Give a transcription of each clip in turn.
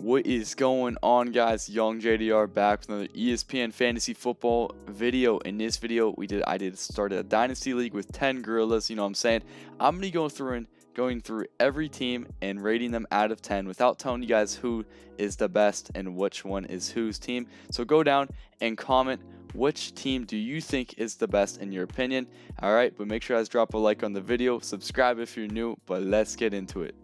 What is going on, guys? Young JDR back with another ESPN fantasy football video. In this video, I started a dynasty league with 10 gorillas. You know what I'm saying? I'm gonna go through going through every team and rating them out of 10 without telling you guys who is the best and which one is whose team. So go down and comment which team do you think is the best in your opinion. All right, but make sure you guys drop a like on the video, subscribe if you're new. But let's get into it.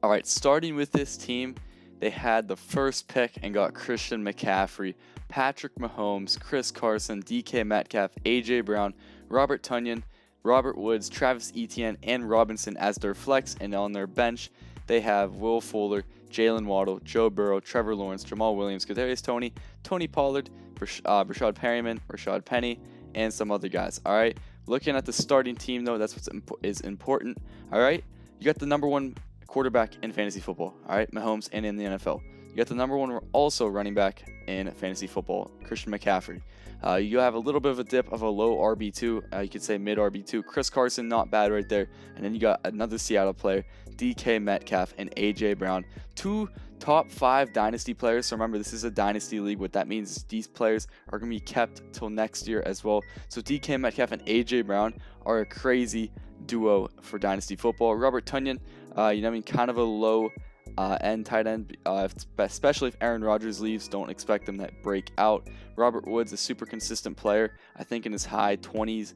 All right, starting with this team. They had the first pick and got Christian McCaffrey, Patrick Mahomes, Chris Carson, DK Metcalf, AJ Brown, Robert Tonyan, Robert Woods, Travis Etienne, and Robinson as their flex. And on their bench, they have Will Fuller, Jalen Waddle, Joe Burrow, Trevor Lawrence, Jamal Williams, Kadarius Toney, Tony Pollard, Rashad Perryman, Rashad Penny, and some other guys. All right, looking at the starting team though, that's what is important. All right, you got the number one quarterback in fantasy football, all right, Mahomes, and in the NFL. You got the number one also running back in fantasy football, Christian McCaffrey. You have a little bit of a dip of a low RB2, you could say mid RB2. Chris Carson, not bad right there. And then you got another Seattle player, DK Metcalf and AJ Brown, two top 5 dynasty players. So remember, this is a dynasty league. What that means is these players are going to be kept till next year as well. So DK Metcalf and AJ Brown are a crazy duo for dynasty football. Robert Tonyan, kind of a low end tight end, especially if Aaron Rodgers leaves. Don't expect them to break out. Robert Woods, a super consistent player, I think in his high 20s,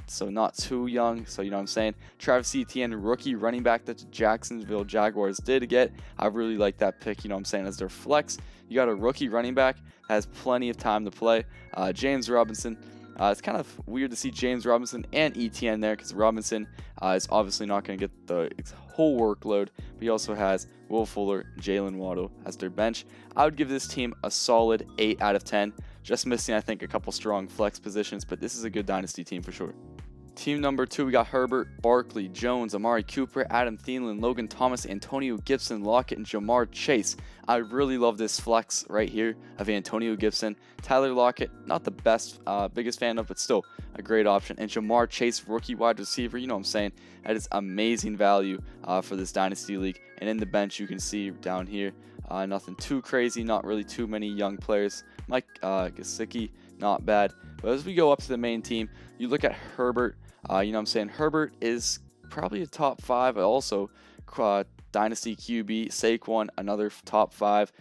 so not too young. So you know what I'm saying. Travis Etienne, rookie running back that the Jacksonville Jaguars did get. I really like that pick. You know what I'm saying, as their flex. You got a rookie running back that has plenty of time to play. James Robinson. It's kind of weird to see James Robinson and Etienne there because Robinson is obviously not going to get the whole workload, but he also has Will Fuller, Jalen Waddle as their bench. I would give this team a solid 8 out of 10, just missing, I think, a couple strong flex positions, but this is a good dynasty team for sure. Team number 2, we got Herbert, Barkley, Jones, Amari Cooper, Adam Thielen, Logan Thomas, Antonio Gibson, Lockett, and Jamar Chase. I really love this flex right here of Antonio Gibson. Tyler Lockett, not the biggest fan of, but still a great option. And Jamar Chase, rookie wide receiver, you know what I'm saying? That is amazing value for this dynasty league. And in the bench, you can see down here, nothing too crazy, not really too many young players. Mike Gesicki, not bad. But as we go up to the main team, you look at Herbert. You know what I'm saying? Herbert is probably a top 5. Also, dynasty QB. Saquon, another top 5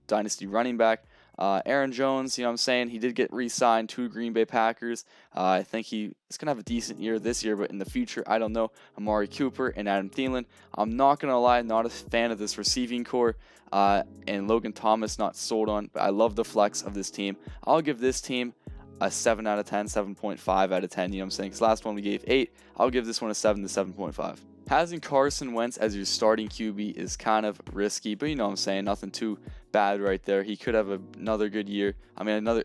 dynasty running back. Aaron Jones, you know what I'm saying? He did get re-signed to Green Bay Packers. I think he is going to have a decent year this year, but in the future, I don't know. Amari Cooper and Adam Thielen. I'm not going to lie, not a fan of this receiving core. And Logan Thomas, not sold on, but I love the flex of this team. I'll give this team a 7 out of 10, 7.5 out of 10, you know what I'm saying? Because last one we gave 8. I'll give this one a 7 to 7.5. Having Carson Wentz as your starting QB is kind of risky, but you know what I'm saying? Nothing too bad right there. He could have another good year.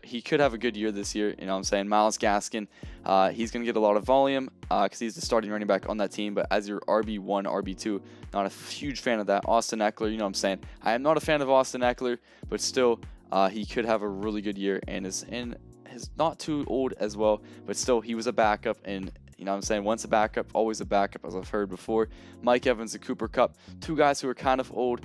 He could have a good year this year, you know what I'm saying? Myles Gaskin, he's going to get a lot of volume because he's the starting running back on that team, but as your RB1, RB2, not a huge fan of that. Austin Eckler, you know what I'm saying? I am not a fan of Austin Eckler, but still, he could have a really good year and is not too old as well, but still he was a backup, and you know what I'm saying, once a backup, always a backup, as I've heard before. Mike Evans and Cooper Kupp, 2 guys who are kind of old.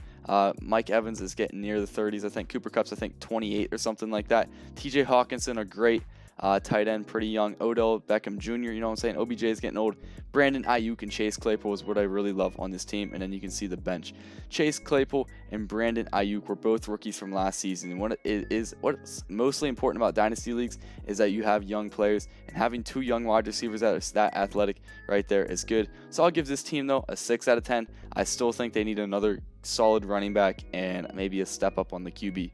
Mike Evans is getting near the 30s, I think. Cooper Kupp's, I think, 28 or something like that. TJ Hawkinson, a great tight end, pretty young. Odell Beckham Jr., you know what I'm saying? OBJ is getting old. Brandon Ayuk and Chase Claypool is what I really love on this team. And then you can see the bench. Chase Claypool and Brandon Ayuk were both rookies from last season. And what's mostly important about dynasty leagues is that you have young players, and having 2 young wide receivers that are that athletic right there is good. So I'll give this team though a 6 out of 10. I still think they need another solid running back and maybe a step up on the QB.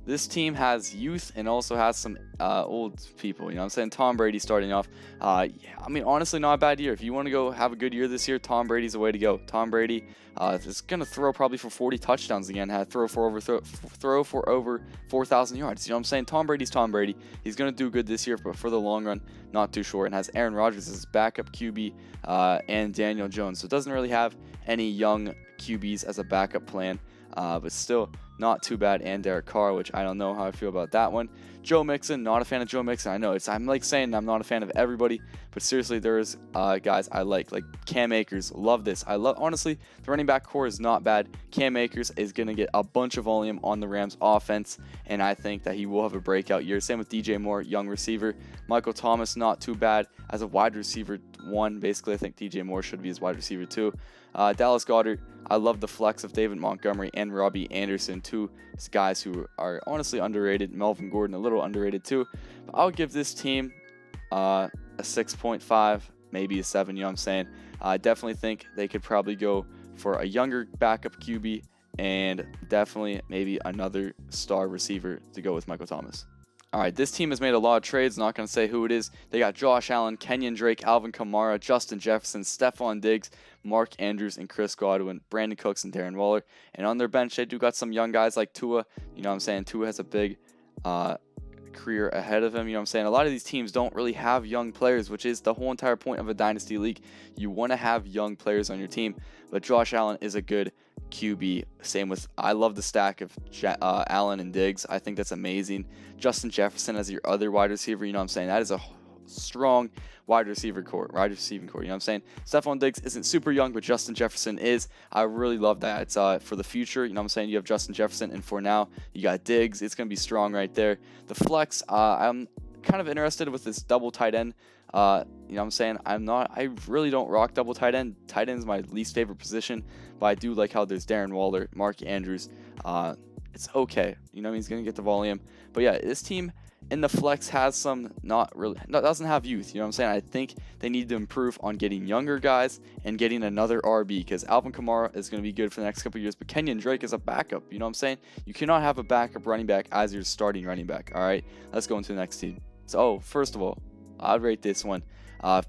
This team has youth and also has some old people. You know what I'm saying? Tom Brady starting off. Honestly, not a bad year. If you want to go have a good year this year, Tom Brady's the way to go. Tom Brady is going to throw probably for 40 touchdowns again. Throw for over 4,000 yards. You know what I'm saying? Tom Brady's Tom Brady. He's going to do good this year, but for the long run, not too sure. And has Aaron Rodgers as his backup QB and Daniel Jones. So it doesn't really have any young QBs as a backup plan. but still not too bad. And Derek Carr, which I don't know how I feel about that one. Joe Mixon, not a fan of Joe Mixon. I know I'm like saying I'm not a fan of everybody, but seriously, there's guys I like Cam Akers. Love this. Honestly, the running back core is not bad. Cam Akers is gonna get a bunch of volume on the Rams offense, and I think that he will have a breakout year. Same with DJ Moore, young receiver. Michael Thomas, not too bad as a wide receiver 1. Basically, I think DJ Moore should be his wide receiver 2. Dallas Goedert, I love the flex of David Montgomery and Robbie Anderson, two guys who are honestly underrated. Melvin Gordon, a little underrated too. But I'll give this team a 6.5, maybe a 7, you know what I'm saying? I definitely think they could probably go for a younger backup QB and definitely maybe another star receiver to go with Michael Thomas. All right, this team has made a lot of trades. Not going to say who it is. They got Josh Allen, Kenyon Drake, Alvin Kamara, Justin Jefferson, Stephon Diggs, Mark Andrews, and Chris Godwin, Brandon Cooks, and Darren Waller. And on their bench, they do got some young guys like Tua. You know what I'm saying? Tua has a big career ahead of him. You know what I'm saying? A lot of these teams don't really have young players, which is the whole entire point of a dynasty league. You want to have young players on your team, but Josh Allen is a good QB. Same with, I love the stack of Allen and Diggs. I think that's amazing. Justin Jefferson as your other wide receiver. You know what I'm saying? That is a strong wide receiving core. You know what I'm saying? Stephon Diggs isn't super young, but Justin Jefferson is. I really love that. It's for the future. You know what I'm saying? You have Justin Jefferson, and for now, you got Diggs. It's going to be strong right there. The flex, I'm kind of interested with this double tight end. You know what I'm saying? I really don't rock double tight end. Tight end is my least favorite position, but I do like how there's Darren Waller, Mark Andrews. It's okay. You know, he's going to get the volume. But yeah, this team in the flex has some doesn't have youth. You know what I'm saying? I think they need to improve on getting younger guys and getting another RB, because Alvin Kamara is going to be good for the next couple of years, but Kenyon Drake is a backup. You know what I'm saying? You cannot have a backup running back as your starting running back. All right, let's go into the next team. So first of all, I'd rate this one.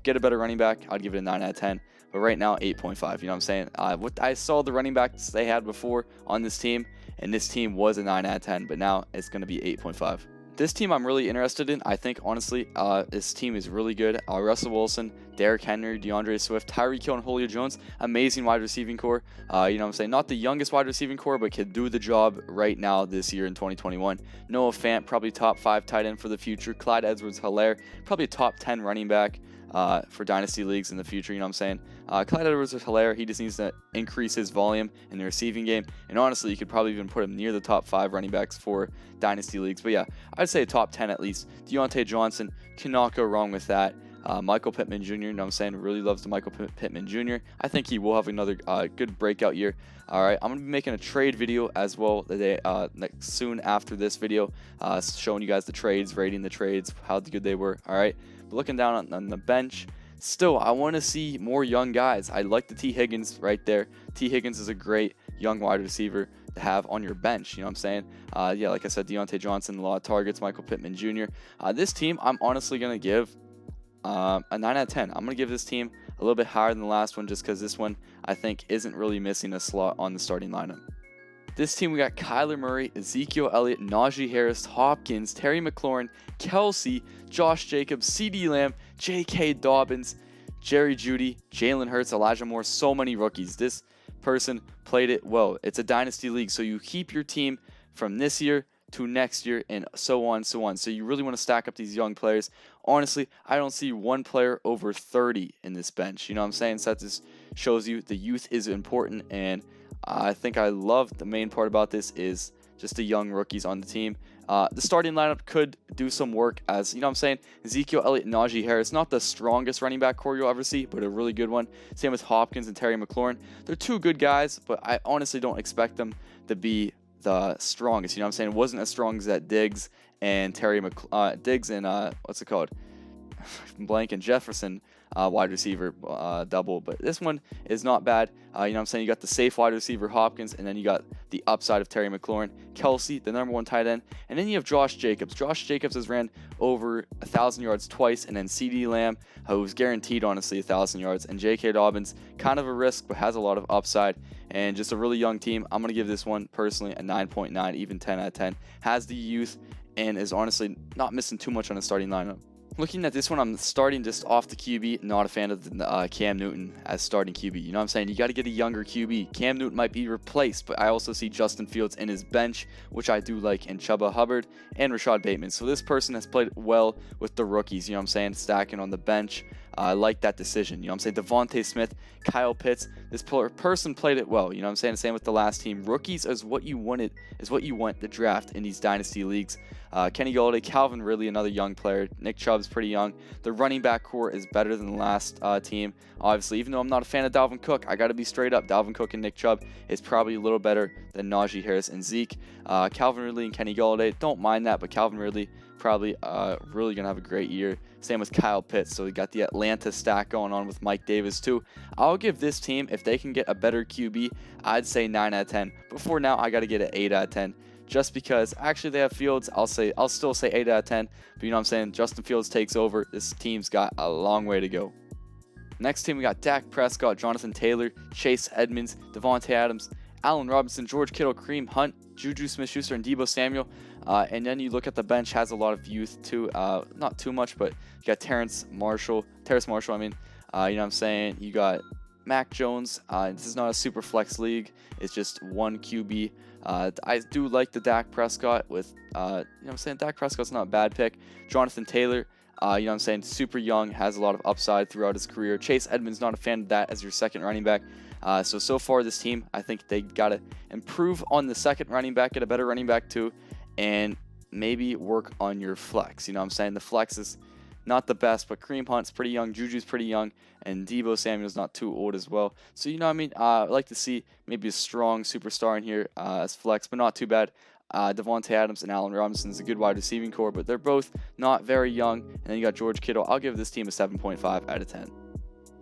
Get a better running back, I'd give it a 9 out of 10. But right now, 8.5. You know what I'm saying? What I saw the running backs they had before on this team, and this team was a 9 out of 10, but now it's going to be 8.5. This team I'm really interested in. I think, honestly, this team is really good. Russell Wilson, Derrick Henry, DeAndre Swift, Tyreek Hill, and Julio Jones. Amazing wide receiving core. You know what I'm saying? Not the youngest wide receiving core, but can do the job right now this year in 2021. Noah Fant, probably top 5 tight end for the future. Clyde Edwards-Helaire, probably a top 10 running back for dynasty leagues in the future. You know what I'm saying? Clyde Edwards-Helaire, he just needs to increase his volume in the receiving game. And honestly, you could probably even put him near the top 5 running backs for dynasty leagues. But yeah, I'd say top 10 at least. Deontay Johnson, cannot go wrong with that. Michael Pittman Jr., you know what I'm saying? Really loves the Michael Pittman Jr. I think he will have another good breakout year. All right, I'm going to be making a trade video as well the day soon after this video, showing you guys the trades, rating the trades, how good they were. All right, but looking down on the bench, still, I want to see more young guys. I like the T. Higgins right there. T. Higgins is a great young wide receiver to have on your bench. You know what I'm saying? Yeah, like I said, Deontay Johnson, a lot of targets, Michael Pittman Jr. This team, I'm honestly going to give a 9 out of 10. I'm going to give this team a little bit higher than the last one, just because this one, I think, isn't really missing a slot on the starting lineup. This team, we got Kyler Murray, Ezekiel Elliott, Najee Harris, Hopkins, Terry McLaurin, Kelsey, Josh Jacobs, CeeDee Lamb, J.K. Dobbins, Jerry Jeudy, Jalen Hurts, Elijah Moore, so many rookies. This person played it well. It's a dynasty league, so you keep your team from this year to next year and so on and so on. So you really want to stack up these young players. Honestly, I don't see one player over 30 in this bench. You know what I'm saying? So that just shows you the youth is important, and I think I love the main part about this is just the young rookies on the team. The starting lineup could do some work, as you know what I'm saying, Ezekiel Elliott and Najee Harris, not the strongest running back core you'll ever see, but a really good one. Same with Hopkins and Terry McLaurin. They're two good guys, but I honestly don't expect them to be the strongest. You know what I'm saying? It wasn't as strong as that Diggs and Diggs and what's it called? Blank and Jefferson wide receiver double, but this one is not bad. You know what I'm saying? You got the safe wide receiver Hopkins, and then you got the upside of Terry McLaurin, Kelsey, the number 1 tight end, and then you have Josh Jacobs. Josh Jacobs has ran over 1,000 yards twice, and then CeeDee Lamb, who's guaranteed honestly 1,000 yards, and J.K. Dobbins, kind of a risk, but has a lot of upside, and just a really young team. I'm gonna give this one personally a 9.9, even 10 out of 10. Has the youth and is honestly not missing too much on the starting lineup. Looking at this one, I'm starting just off the QB. Not a fan of the, Cam Newton as starting QB. You know what I'm saying? You got to get a younger QB. Cam Newton might be replaced, but I also see Justin Fields in his bench, which I do like, and Chuba Hubbard and Rashad Bateman. So this person has played well with the rookies. You know what I'm saying? Stacking on the bench. I like that decision. You know what I'm saying? Devontae Smith, Kyle Pitts. This person played it well. You know what I'm saying? Same with the last team. Rookies is what you wanted, is what you want to draft in these dynasty leagues. Kenny Golladay, Calvin Ridley, another young player. Nick Chubb's pretty young. The running back core is better than the last team. Obviously, even though I'm not a fan of Dalvin Cook, I got to be straight up. Dalvin Cook and Nick Chubb is probably a little better than Najee Harris and Zeke. Calvin Ridley and Kenny Golladay, don't mind that, but Calvin Ridley probably really going to have a great year. Same with Kyle Pitts. So we got the Atlanta stack going on with Mike Davis too. I'll give this team, if they can get a better QB, I'd say 9 out of 10. But for now, I got to get an 8 out of 10. Just because actually they have Fields, I'll still say 8 out of 10. But you know what I'm saying? Justin Fields takes over. This team's got a long way to go. Next team, we got Dak Prescott, Jonathan Taylor, Chase Edmonds, Devontae Adams, Allen Robinson, George Kittle, Kareem Hunt, Juju Smith-Schuster, and Deebo Samuel. And then you look at the bench, has a lot of youth too. Not too much, but you got Terrace Marshall, you know what I'm saying? You got Mac Jones. This is not a super flex league. It's just one QB. I do like the Dak Prescott with, you know what I'm saying? Dak Prescott's not a bad pick. Jonathan Taylor, you know what I'm saying? Super young, has a lot of upside throughout his career. Chase Edmonds, not a fan of that as your second running back. So far this team, I think they got to improve on the second running back, get a better running back too, and maybe work on your flex. You know what I'm saying? The flex is not the best, but Kareem Hunt's pretty young, Juju's pretty young, and Deebo Samuel's not too old as well. So, you know what I mean? I'd like to see maybe a strong superstar in here as flex, but not too bad. Devontae Adams and Allen Robinson is a good wide receiving core, but they're both not very young. And then you got George Kittle. I'll give this team a 7.5 out of 10.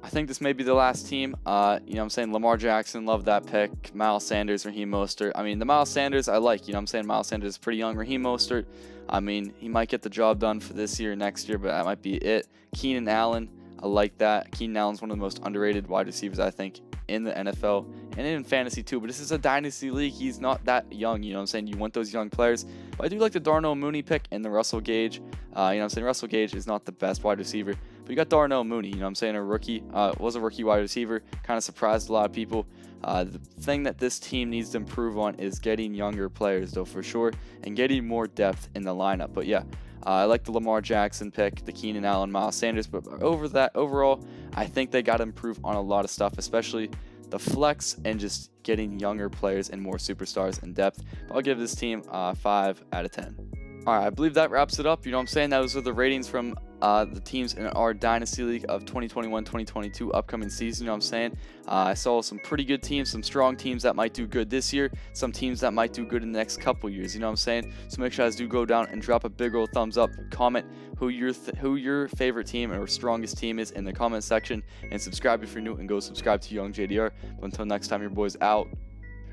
I think this may be the last team. You know what I'm saying? Lamar Jackson, love that pick. Miles Sanders, Raheem Mostert. I mean, the Miles Sanders I like. You know what I'm saying? Miles Sanders is pretty young. Raheem Mostert, I mean, he might get the job done for this year, next year, but that might be it. Keenan Allen, I like that. Keenan Allen's one of the most underrated wide receivers, I think, in the NFL and in fantasy too. But this is a dynasty league. He's not that young. You know what I'm saying? You want those young players. But I do like the Darnell Mooney pick and the Russell Gage. You know what I'm saying? Russell Gage is not the best wide receiver, but you got Darnell Mooney. You know what I'm saying? A rookie, was a rookie wide receiver. Kind of surprised a lot of people. The thing that this team needs to improve on is getting younger players, though, for sure, and getting more depth in the lineup. But yeah, I like the Lamar Jackson pick, the Keenan Allen, Miles Sanders. But overall, I think they got to improve on a lot of stuff, especially the flex and just getting younger players and more superstars in depth. But I'll give this team 5 out of 10. All right, I believe that wraps it up. You know what I'm saying? Those are the ratings from the teams in our Dynasty League of 2021-2022 upcoming season. You know what I'm saying? I saw some pretty good teams, some strong teams that might do good this year, some teams that might do good in the next couple years. You know what I'm saying? So make sure you guys do go down and drop a big old thumbs up. Comment who your favorite team or strongest team is in the comment section, and subscribe if you're new, and go subscribe to Young JDR. But until next time, your boys out.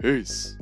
Peace.